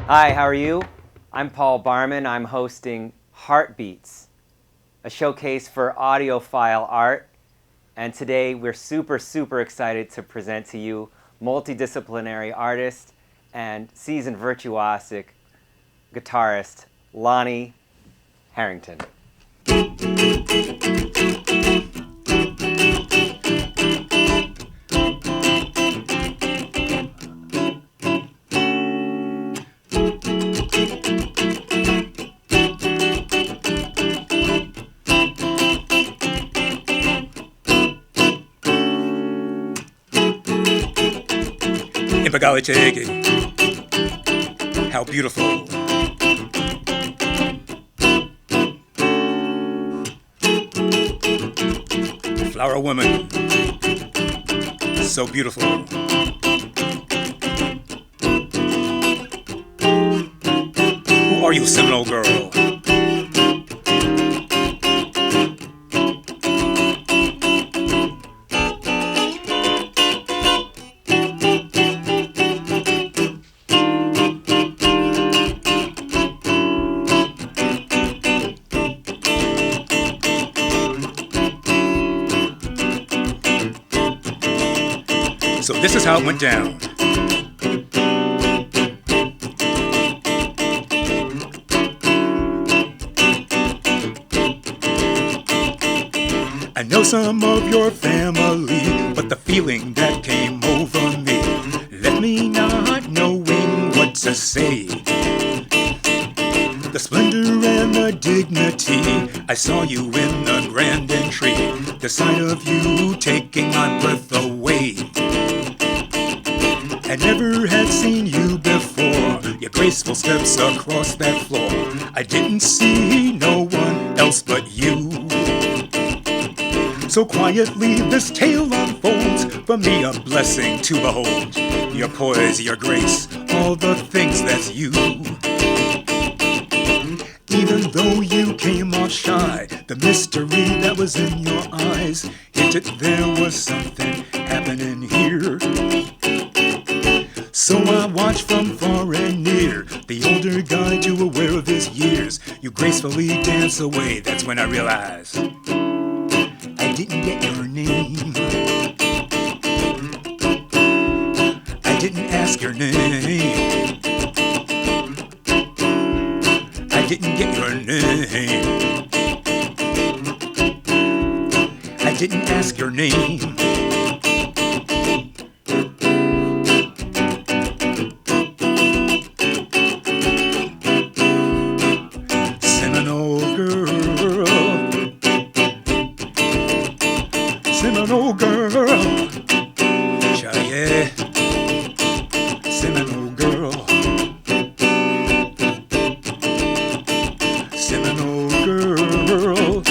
Hi, how are you? I'm Paul Barman. I'm hosting Heartbeats, a showcase for audiophile art. And today we're super excited to present to you multidisciplinary artist and seasoned virtuosic guitarist Lonnie Harrington. Impagalichege, how beautiful. Flower woman, so beautiful. Who are you, Seminole girl? So this is how it went down. I know some of your family, but the feeling that came over me left me not knowing what to say. The splendor and the dignity, I saw you in the grand entry, the sight of you taking my breath away. I never had seen you before, your graceful steps across that floor. I didn't see no one else but you. So quietly this tale unfolds, for me a blessing to behold. Your poise, your grace, all the things that's you. Even though you came off shy, the mystery that was in your eyes hinted there was something happening here. So I watched from far and near, the older guy too aware of his years. You gracefully dance away, that's when I realized I didn't get your name. I didn't ask your name. I didn't get your name. I didn't ask your name. Seminole girl, Seminole girl, yeah, Seminole girl, Seminole girl.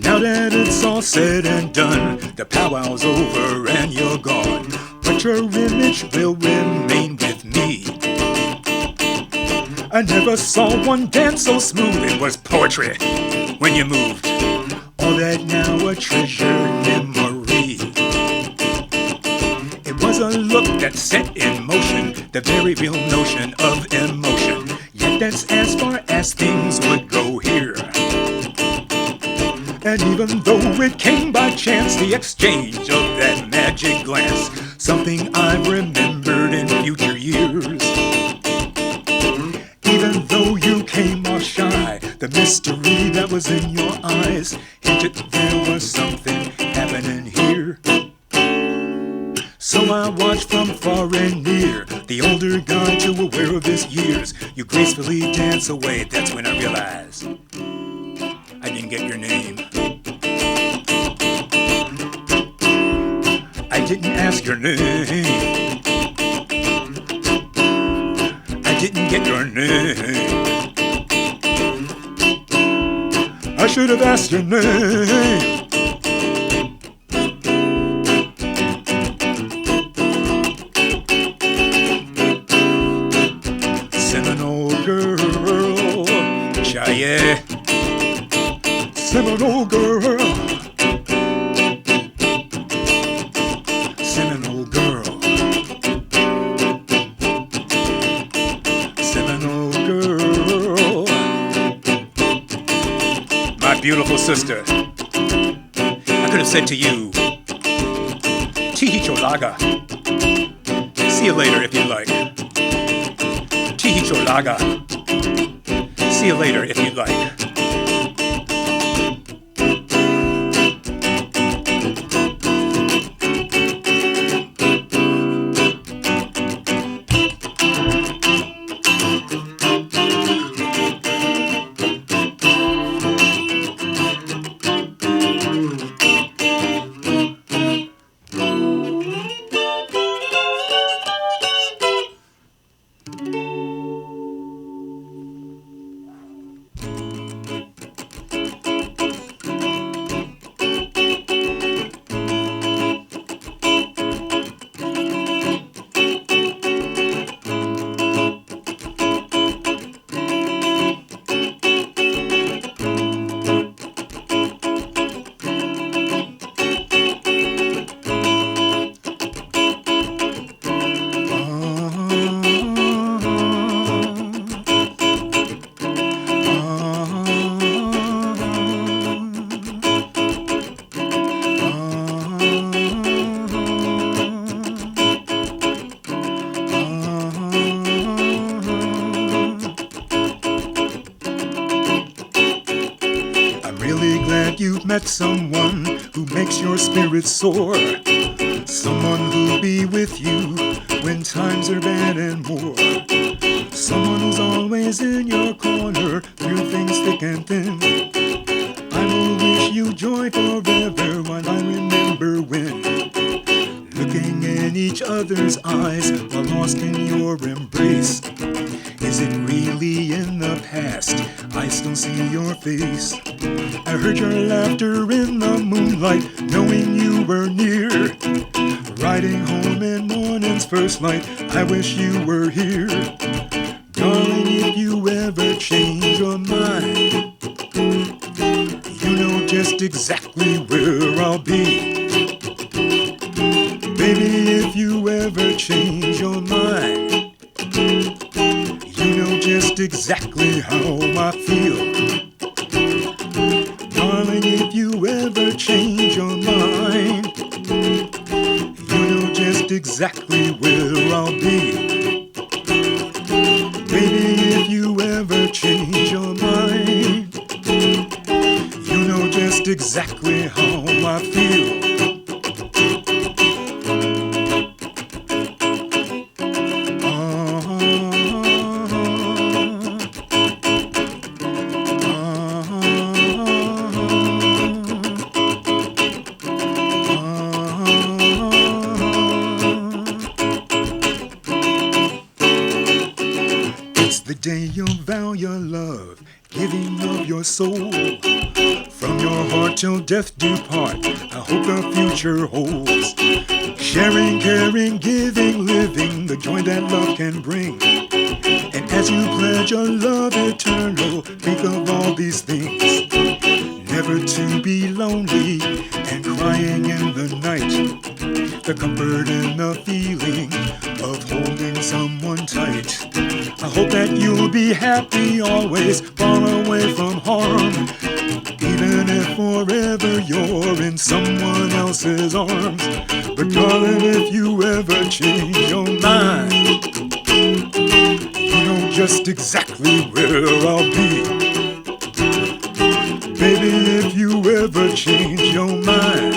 Now that it's all said and done, the powwow's over and you're gone, but your image will remain with me. I never saw one dance so smooth, it was poetry when you moved. All that now a treasured memory. It was a look that set in motion the very real notion of emotion. Yet that's as far as things would go here. And even though it came by chance, the exchange of that magic glance, something I've remembered in future years. Even though you came off shy, the mystery that was in your eyes hinted there was something happening here. So I watched from far dance away, that's when I realized I didn't get your name. I didn't ask your name. I didn't get your name. I should have asked your name. Seminole girl, yeah. Seminole girl. Seminole girl. Seminole girl. My beautiful sister. I could have said to you, Tihicholaga. See you later if you like. Tihicholaga. See you later if you'd like. You've met someone who makes your spirit soar, someone who'll be with you when times are bad and more, someone who's always in your corner through things thick and thin. I will wish you joy forever while I remember when, looking in each other's eyes while lost in your embrace. Is it really in the past? I still see your face. I heard your laughter in the moonlight, knowing you were near. Riding home in morning's first light, I wish you were here. Darling, if you ever change your mind, you know just exactly where I'll be. Baby, if you ever change your mind, you know just exactly how I feel. Darling, if you ever change your mind, you know just exactly where I'll be. Baby, if you ever change your mind, you know just exactly how I feel. The day you'll vow your love, giving of your soul, from your heart till death do part, I hope the future holds. Sharing, caring, giving, living, the joy that love can bring. And as you pledge your love eternal, think of all these things. Never to be lonely and crying in the night. The comfort and the feeling of holding someone tight. I hope that you'll be happy always, far away from harm. Even if forever you're in someone else's arms. But darling, if you ever change your mind, you know just exactly where I'll be. Baby, if you ever change your mind,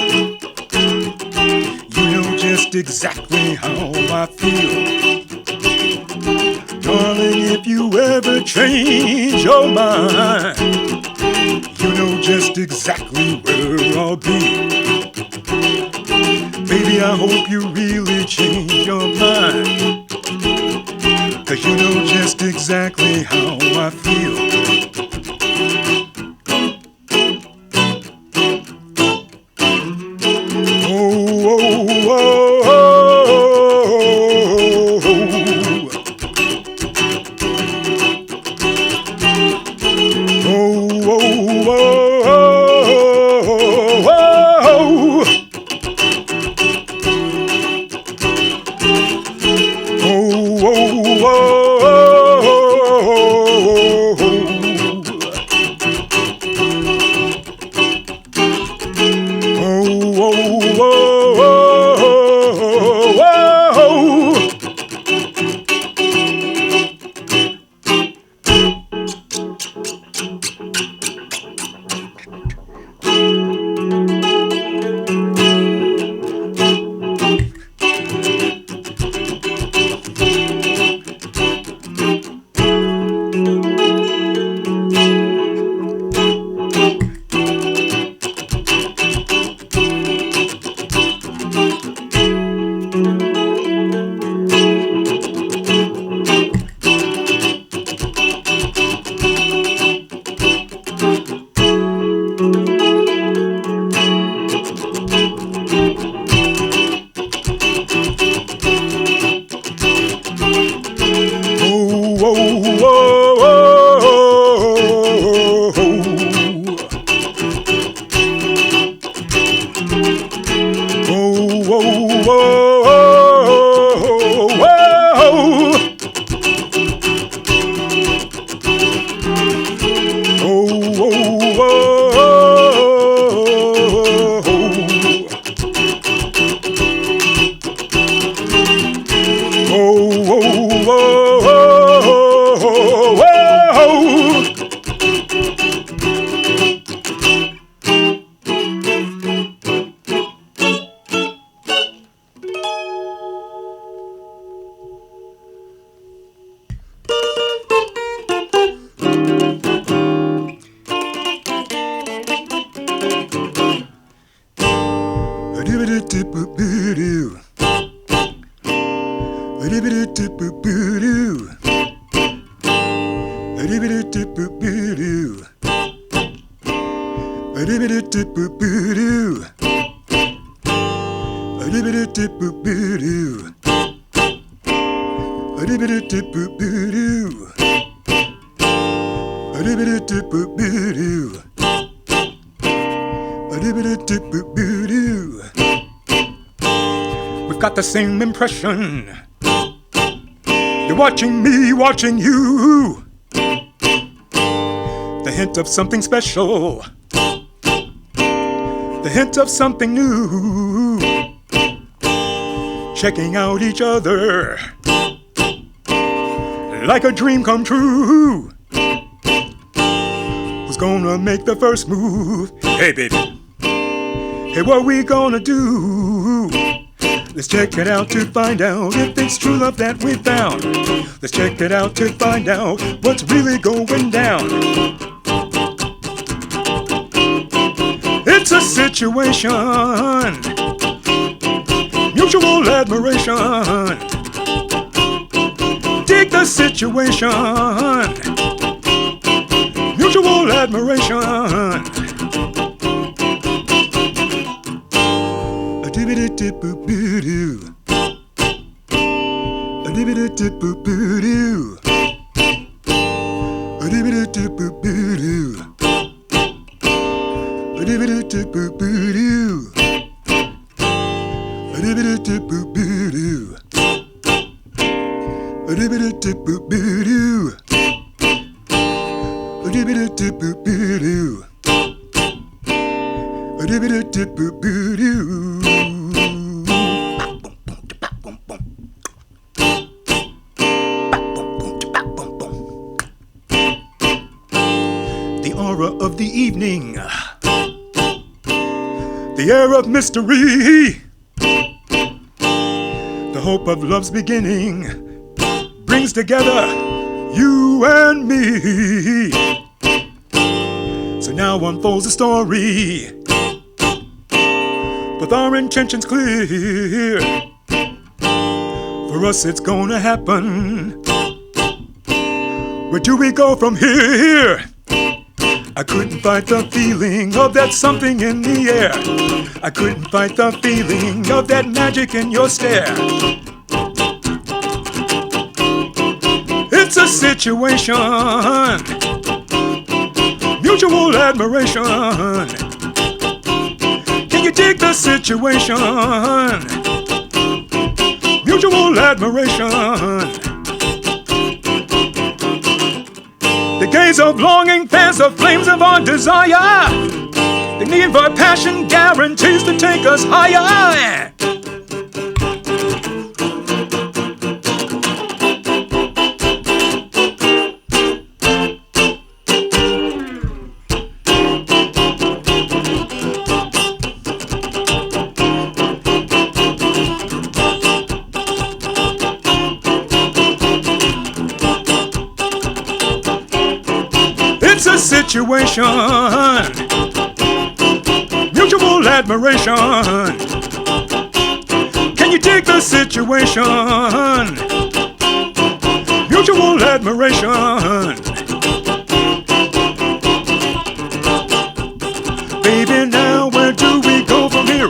you know just exactly how I feel. Darling, if you ever change change your mind. You know just exactly where I'll be. Baby, I hope you really change your mind, 'cause you know just exactly how I feel. Oh, oh, oh, We've got the same impression. You're watching me, watching you. The hint of something special. The hint of something new. Checking out each other like a dream come true. Who's gonna make the first move? Hey, baby. Hey, what we gonna do? Let's check it out to find out if it's true love that we found. Let's check it out to find out what's really going down. It's a situation, mutual admiration. Dig the situation, mutual admiration. A-dibby-dip-boo-boo-doo. A-dibby-dip-boo-boo-doo. A-dibby-dip-boo-boo-doo. A-dibby-dip-boo-boo-doo. A-dibby-dip-boo-boo-doo. A-dibby-dip-boo-boo-doo. A-dibby-dip-boo-boo-doo. A-dibby-dip-boo-boo-doo. The aura of the evening, the air of mystery, the hope of love's beginning brings together you and me. So now unfolds the story, with our intentions clear. For us it's gonna happen. Where do we go from here? I couldn't fight the feeling of that something in the air. I couldn't fight the feeling of that magic in your stare. It's a situation, mutual admiration. Can you dig the situation? Mutual admiration. The gaze of longing fans the flames of our desire. The need for passion guarantees to take us higher. It's a situation, mutual admiration. Can you dig the situation? Mutual admiration. Baby, now where do we go from here?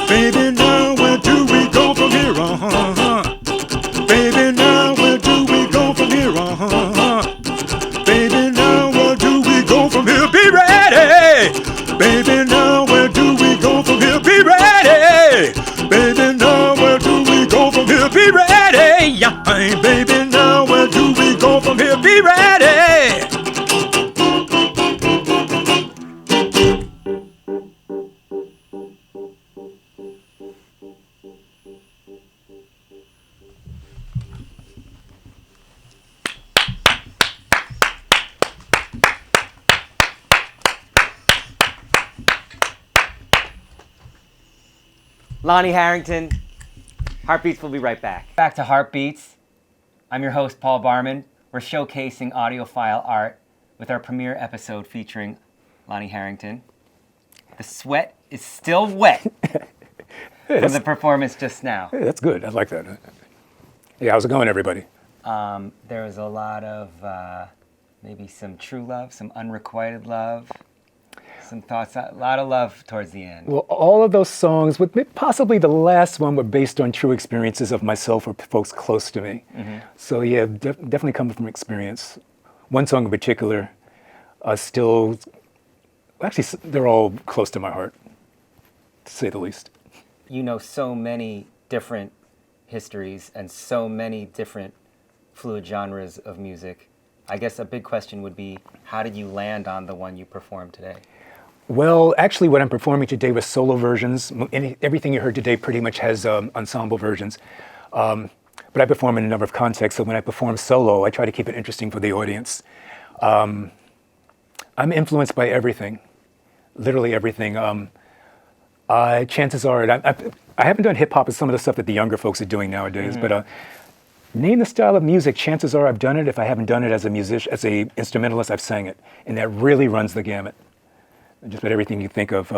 Baby, now where do we go from here? Baby, now where do we go from here? Baby, now where do we go from here? Be ready! Baby, now where do we go from here? Be ready! Baby, now where do we go from here? Be ready! Yeah, baby, now where do we go from here? Be ready! Lonnie Harrington. Heartbeats will be right back. Back to Heartbeats. I'm your host, Paul Barman. We're showcasing audiophile art with our premiere episode featuring Lonnie Harrington. The sweat is still wet from the performance just now. Hey, that's good. I like that. Yeah, how's it going, everybody? There was a lot of maybe some true love, some unrequited love, some thoughts, a lot of love towards the end. Well, all of those songs, with possibly the last one, were based on true experiences of myself or folks close to me. Mm-hmm. So yeah, definitely coming from experience. One song in particular, still, actually, they're all close to my heart, to say the least. You know so many different histories and so many different fluid genres of music. I guess a big question would be, how did you land on the one you performed today? Well, actually, what I'm performing today was solo versions. Everything you heard today pretty much has ensemble versions. But I perform in a number of contexts, so when I perform solo, I try to keep it interesting for the audience. I'm influenced by everything, literally everything. Chances are, I haven't done hip-hop as some of the stuff that the younger folks are doing nowadays, but name the style of music, chances are I've done it. If I haven't done it as a musician, as a instrumentalist, I've sang it. And that really runs the gamut. Just about everything you think of.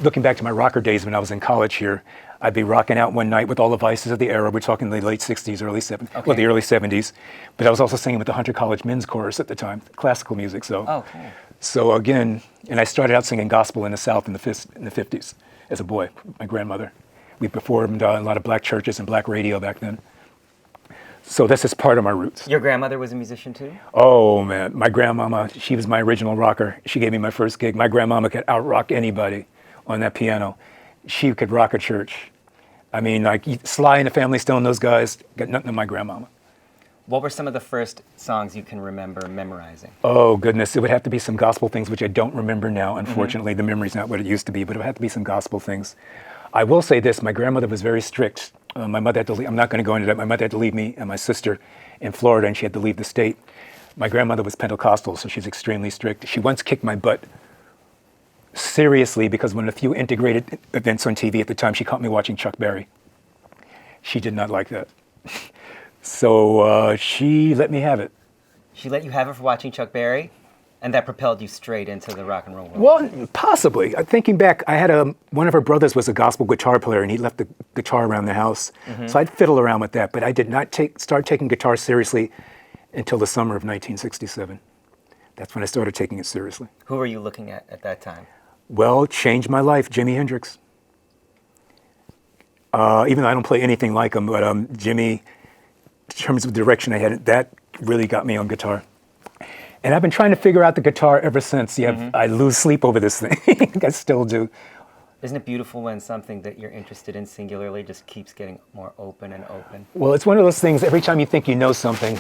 Looking back to my rocker days when I was in college here, I'd be rocking out one night with all the vices of the era. We're talking the late 60s, early 70s, okay. Well, the early 70s. But I was also singing with the Hunter College Men's Chorus at the time, classical music. So, okay. So again, and I started out singing gospel in the South in the 50s as a boy, my grandmother. We performed in a lot of black churches and black radio back then. So this is part of my roots. Your grandmother was a musician too? Oh man, my grandmama, she was my original rocker. She gave me my first gig. My grandmama could out-rock anybody on that piano. She could rock a church. I mean, like Sly and the Family Stone, those guys got nothing on my grandmama. What were some of the first songs you can remember memorizing? Oh goodness, it would have to be some gospel things, which I don't remember now. Unfortunately, the memory's not what it used to be, but it would have to be some gospel things. I will say this, my grandmother was very strict. My mother had to leave, I'm not going to go into that. My mother had to leave me and my sister in Florida, and she had to leave the state. My grandmother was Pentecostal, so she's extremely strict. She once kicked my butt seriously because one of the few integrated events on TV at the time, she caught me watching Chuck Berry. She did not like that. So she let me have it. She let you have it for watching Chuck Berry, and that propelled you straight into the rock and roll world. Well, possibly. Thinking back, I had one of her brothers was a gospel guitar player, and he left the guitar around the house. So I'd fiddle around with that, but I did not start taking guitar seriously until the summer of 1967. That's when I started taking it seriously. Who were you looking at that time? Well, changed my life, Jimi Hendrix. Even though I don't play anything like him, but Jimi, in terms of the direction I had, that really got me on guitar. And I've been trying to figure out the guitar ever since. I lose sleep over this thing. I still do. Isn't it beautiful when something that you're interested in singularly just keeps getting more open and open? Well, it's one of those things, every time you think you know something,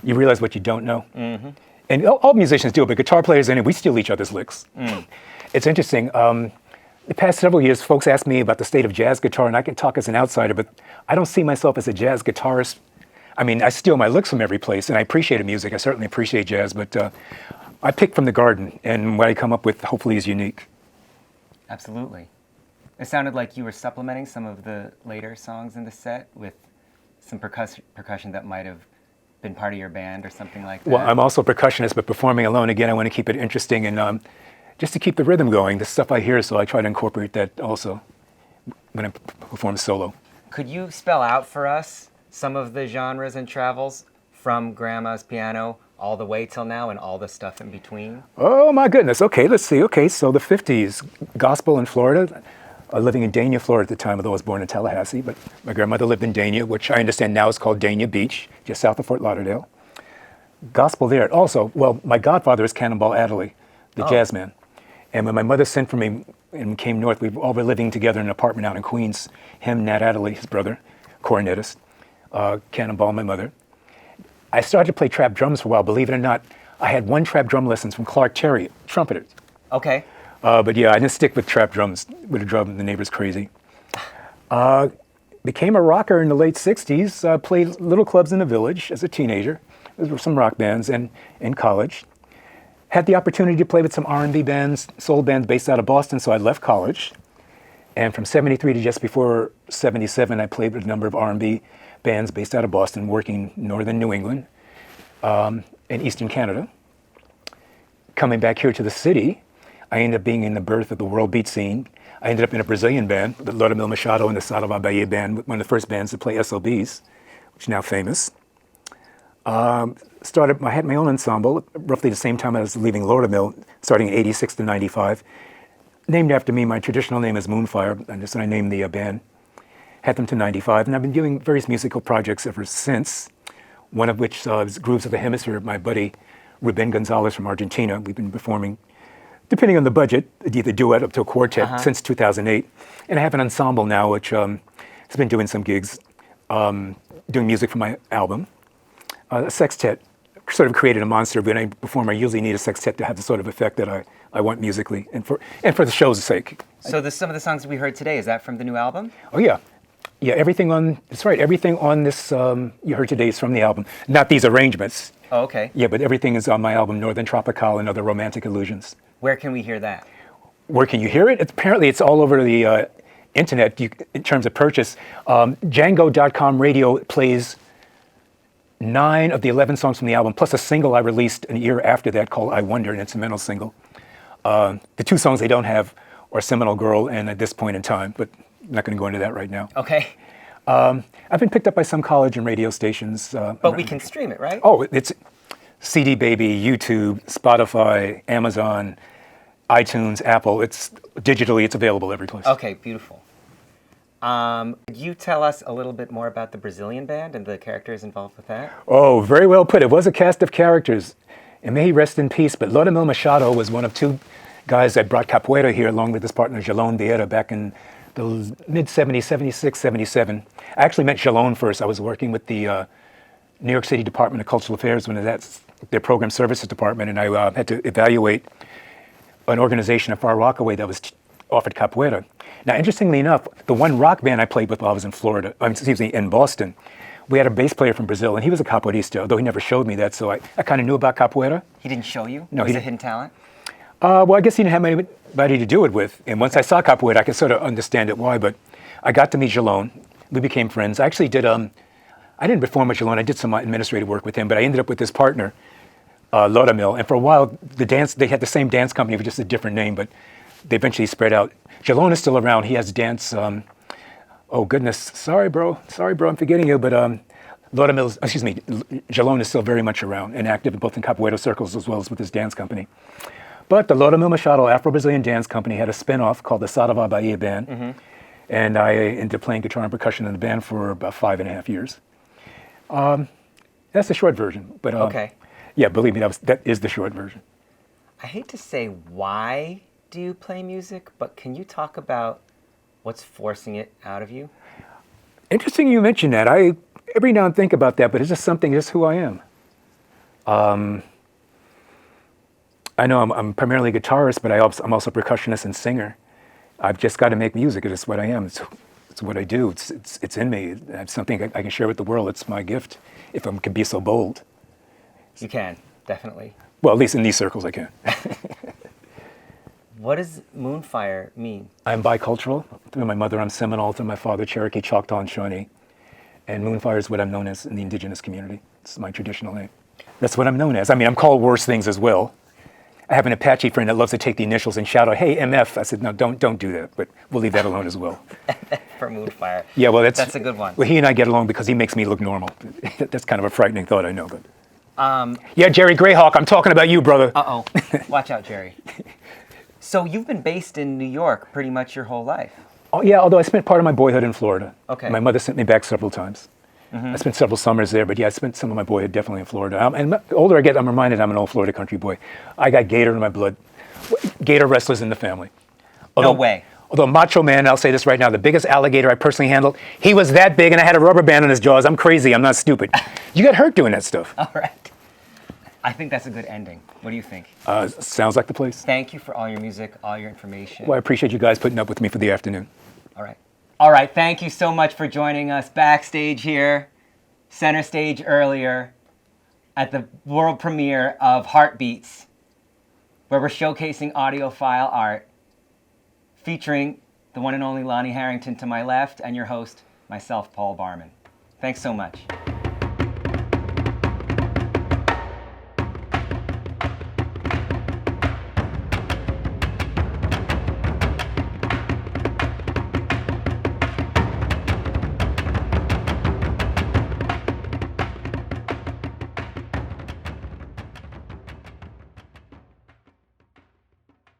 you realize what you don't know. And all musicians do it, but guitar players, we steal each other's licks. It's interesting. The past several years, folks ask me about the state of jazz guitar, and I can talk as an outsider, but I don't see myself as a jazz guitarist. I mean, I steal my licks from every place, and I appreciate music. I certainly appreciate jazz, but I pick from the garden, and what I come up with hopefully is unique. Absolutely. It sounded like you were supplementing some of the later songs in the set with some percussion that might have been part of your band or something like that. Well, I'm also a percussionist, but performing alone, again, I want to keep it interesting and just to keep the rhythm going, the stuff I hear, so I try to incorporate that also when I perform solo. Could you spell out for us some of the genres and travels from Grandma's Piano all the way till now and all the stuff in between? Oh my goodness, okay, let's see. Okay, so the 50s, gospel in Florida. Living in Dania, Florida at the time, although I was born in Tallahassee, but my grandmother lived in Dania, which I understand now is called Dania Beach, just south of Fort Lauderdale. Gospel there. Also, well, my godfather is Cannonball Adderley, the jazz man. And when my mother sent for me and came north, we all were living together in an apartment out in Queens. Him, Nat Adderley, his brother, cornetist, Cannonball, my mother. I started to play trap drums for a while. Believe it or not, I had one trap drum lessons from Clark Terry, trumpeter. Okay. But yeah, I didn't stick with trap drums. With a drum, the neighbor's crazy. Became a rocker in the late 60s. Played little clubs in the village as a teenager. There were some rock bands in college. Had the opportunity to play with some R&B bands, soul bands based out of Boston, so I left college. And from 73 to just before 77, I played with a number of R&B bands based out of Boston, working northern New England and eastern Canada. Coming back here to the city, I ended up being in the birth of the world beat scene. I ended up in a Brazilian band, the Lautamil Machado and the Salva Bahia band, one of the first bands to play SLBs, which is now famous. I had my own ensemble, roughly the same time I was leaving Lautamil, starting in 86 to 95. Named after me, my traditional name is Moonfire, and that's what I named the band. Had them to 95, and I've been doing various musical projects ever since, one of which is Grooves of the Hemisphere, my buddy Ruben Gonzalez from Argentina. We've been performing, depending on the budget, either duet up to a quartet since 2008. And I have an ensemble now which has been doing some gigs, doing music for my album. A sextet, sort of created a monster. When I perform, I usually need a sextet to have the sort of effect that I want musically and for the show's sake. So some of the songs we heard today, is that from the new album? Oh yeah. Yeah, everything on this you heard today is from the album. Not these arrangements. Oh, okay. Yeah, but everything is on my album, Northern Tropical and Other Romantic Illusions. Where can we hear that? Where can you hear it? Apparently it's all over the internet in terms of purchase. Django.com radio plays 9 of the 11 songs from the album, plus a single I released a year after that called I Wonder, an instrumental single. The 2 songs they don't have are Seminole Girl and At This Point in Time, but I'm not going to go into that right now. Okay. I've been picked up by some college and radio stations. But we can stream it, right? Oh, it's CD Baby, YouTube, Spotify, Amazon, iTunes, Apple. It's available every place. Okay, beautiful. Could you tell us a little bit more about the Brazilian band and the characters involved with that? Oh, very well put. It was a cast of characters. And may he rest in peace, but Lautamil Machado was one of 2 guys that brought capoeira here along with his partner Jalón Vieira back in the mid-70s, 76, 77. I actually met Jalón first. I was working with the New York City Department of Cultural Affairs when that's their program services department, and I had to evaluate an organization at Far Rockaway that was offered capoeira. Now, interestingly enough, the one rock band I played with while I was in Boston, we had a bass player from Brazil, and he was a capoeirista, although he never showed me that, so I kind of knew about capoeira. He didn't show you? No, he was a hidden talent? Well, I guess he didn't have anybody to do it with. And once I saw capoeira, I could sort of understand it why. But I got to meet Jalón. We became friends. I actually did, I I didn't perform much alone. I did some administrative work with him, but I ended up with this partner, Laudermill. And for a while, they had the same dance company with just a different name, but they eventually spread out. Jalone is still around. He has dance. Oh goodness, sorry, bro, I'm forgetting you. But Jalone is still very much around and active both in capoeira circles as well as with his dance company. But the Laudermill Machado Afro-Brazilian Dance Company had a spin-off called the Saravá Bahia Band, and I ended up playing guitar and percussion in the band for about 5.5 years. That's the short version, but Okay. yeah, believe me, that is the short version. I hate to say why do you play music, but can you talk about what's forcing it out of you? Interesting you mention that. I every now and think about that, but it's just something, just who I am. I know I'm primarily a guitarist, but I'm also a percussionist and singer. I've just got to make music. It's what I am. It's what I do. It's in me. It's something I can share with the world. It's my gift, if I can be so bold. You can, definitely. Well, at least in these circles, I can. What does Moonfire mean? I'm bicultural. Through my mother, I'm Seminole. Through my father, Cherokee, Choctaw, and Shawnee. And Moonfire is what I'm known as in the indigenous community. It's my traditional name. That's what I'm known as. I mean, I'm called worse things as well. I have an Apache friend that loves to take the initials and shout out, "Hey, MF." I said, no, don't do that, but we'll leave that alone as well. For Moonfire. Yeah, well, That's a good one. Well, he and I get along because he makes me look normal. That's kind of a frightening thought, I know, but. Yeah, Jerry Greyhawk, I'm talking about you, brother. Uh-oh. Watch out, Jerry. So you've been based in New York pretty much your whole life. Oh, yeah, although I spent part of my boyhood in Florida. Okay. My mother sent me back several times. I spent several summers there, but yeah, I spent some of my boyhood definitely in Florida. And the older I get, I'm reminded I'm an old Florida country boy. I got Gator in my blood. Gator wrestlers in the family. No way. Although Macho Man, I'll say this right now, the biggest alligator I personally handled, he was that big and I had a rubber band on his jaws. I'm crazy, I'm not stupid. You got hurt doing that stuff. All right. I think that's a good ending. What do you think? Sounds like the place. Thank you for all your music, all your information. Well, I appreciate you guys putting up with me for the afternoon. All right. All right, thank you so much for joining us backstage here, center stage earlier, at the world premiere of Heartbeats, where we're showcasing audiophile art, featuring the one and only Lonnie Harrington to my left, and your host, myself, Paul Barman. Thanks so much.